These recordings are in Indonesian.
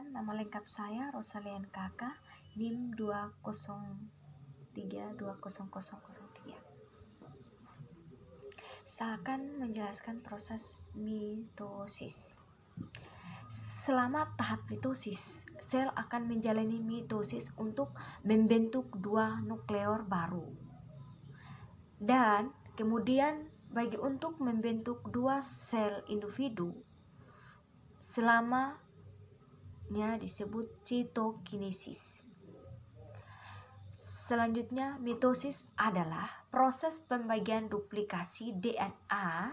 Perkenalkan, nama lengkap saya Rosalian Kaka, NIM 203200003. Saya akan menjelaskan proses mitosis. Selama tahap mitosis, sel akan menjalani mitosis untuk membentuk dua nukleor baru. Dan kemudian untuk membentuk dua sel individu, selamanya disebut sitokinesis. Selanjutnya, mitosis adalah proses pembagian duplikasi DNA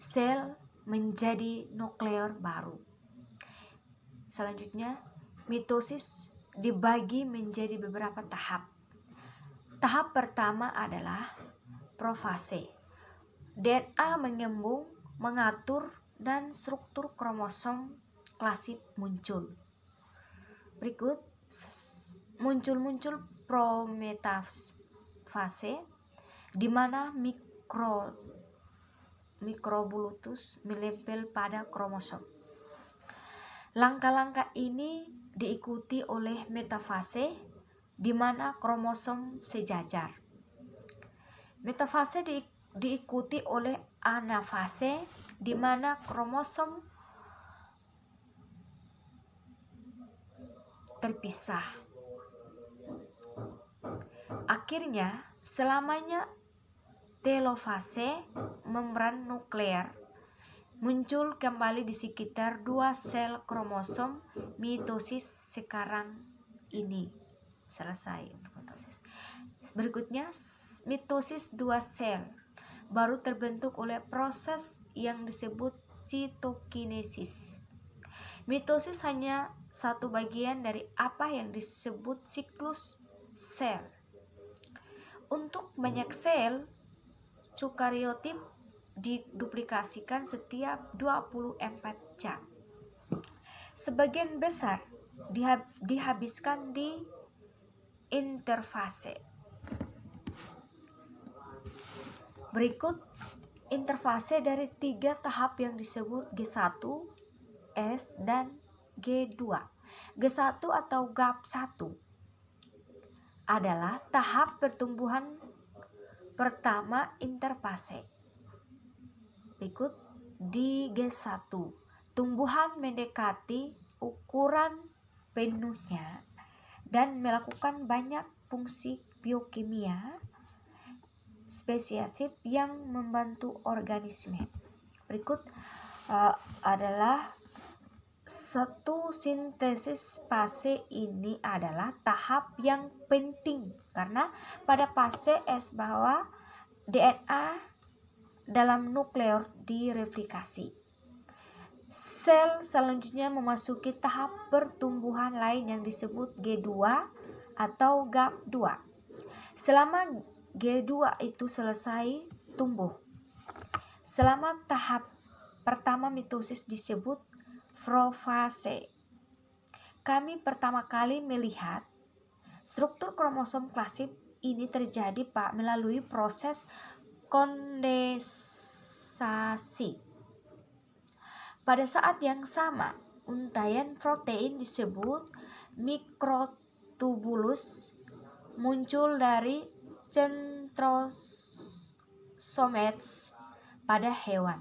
sel menjadi nukleor baru. Selanjutnya, mitosis dibagi menjadi beberapa tahap. Tahap pertama adalah profase. DNA mengembung, mengatur, dan struktur kromosom klasik muncul. Berikut muncul prometafase, di mana mikrobulutus menempel pada kromosom. Langkah-langkah ini diikuti oleh metafase, di mana kromosom sejajar. Metafase diikuti oleh anafase, di mana kromosom terpisah. Akhirnya, selamanya telofase, membran nuklear, muncul kembali di sekitar dua sel kromosom. Mitosis sekarang ini selesai untuk mitosis. Berikutnya, mitosis dua sel baru terbentuk oleh proses yang disebut sitokinesis. Mitosis hanya satu bagian dari apa yang disebut siklus sel. Untuk banyak sel, eukariotip diduplikasikan setiap 24 jam. Sebagian besar dihabiskan di interfase. Berikut interfase dari 3 tahap yang disebut G1, S, dan G2. G1 atau GAP1 adalah tahap pertumbuhan pertama interfase. Berikut di G1, tumbuhan mendekati ukuran penuhnya dan melakukan banyak fungsi biokimia spesifik yang membantu organisme. Berikut adalah satu sintesis. Fase ini adalah tahap yang penting karena pada fase S bahwa DNA dalam nukleor direplikasi. Sel selanjutnya memasuki tahap pertumbuhan lain yang disebut G2 atau GAP2. Selama G2 itu selesai tumbuh. Selama tahap pertama mitosis disebut profase. Kami pertama kali melihat struktur kromosom klasik ini terjadi melalui proses kondensasi. Pada saat yang sama, untaian protein disebut mikrotubulus muncul dari centrosomes pada hewan.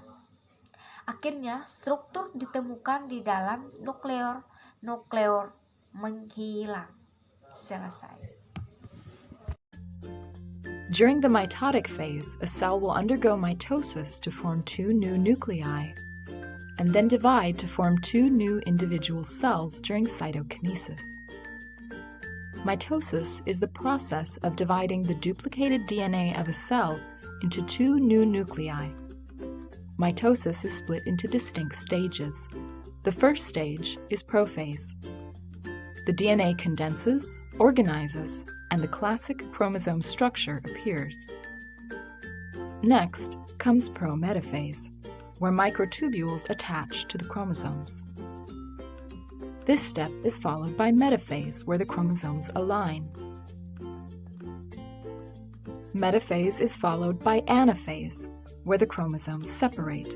Akhirnya, struktur ditemukan di dalam nukleor menghilang. Selesai. During the mitotic phase, a cell will undergo mitosis to form 2 new nuclei, and then divide to form 2 new individual cells during cytokinesis. Mitosis is the process of dividing the duplicated DNA of a cell into 2 new nuclei. Mitosis is split into distinct stages. The first stage is prophase. The DNA condenses, organizes, and the classic chromosome structure appears. Next comes prometaphase, where microtubules attach to the chromosomes. This step is followed by metaphase, where the chromosomes align. Metaphase is followed by anaphase, where the chromosomes separate.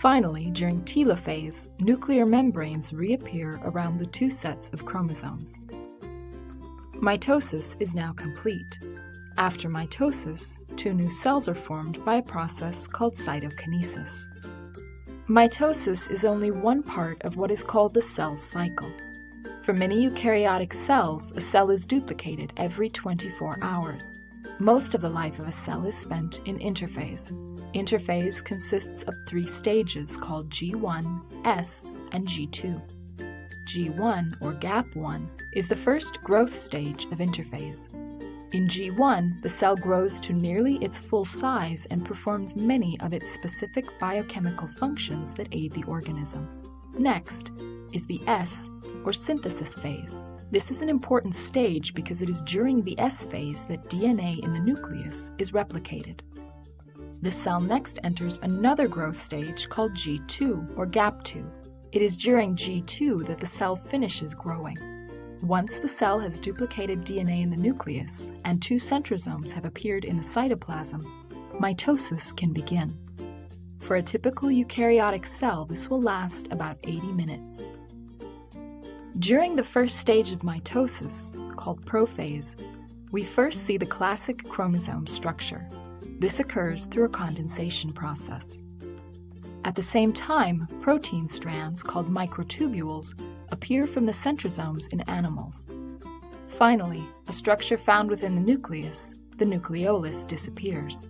Finally, during telophase, nuclear membranes reappear around the two sets of chromosomes. Mitosis is now complete. After mitosis, two new cells are formed by a process called cytokinesis. Mitosis is only one part of what is called the cell cycle. For many eukaryotic cells, a cell is duplicated every 24 hours. Most of the life of a cell is spent in interphase. Interphase consists of 3 stages called G1, S, and G2. G1, or GAP1, is the first growth stage of interphase. In G1, the cell grows to nearly its full size and performs many of its specific biochemical functions that aid the organism. Next is the S, or synthesis phase. This is an important stage because it is during the S phase that DNA in the nucleus is replicated. The cell next enters another growth stage called G2, or GAP2. It is during G2 that the cell finishes growing. Once the cell has duplicated DNA in the nucleus and 2 centrosomes have appeared in the cytoplasm, mitosis can begin. For a typical eukaryotic cell, this will last about 80 minutes. During the first stage of mitosis, called prophase, we first see the classic chromosome structure. This occurs through a condensation process. At the same time, protein strands called microtubules appear from the centrosomes in animals. Finally, a structure found within the nucleus, the nucleolus, disappears.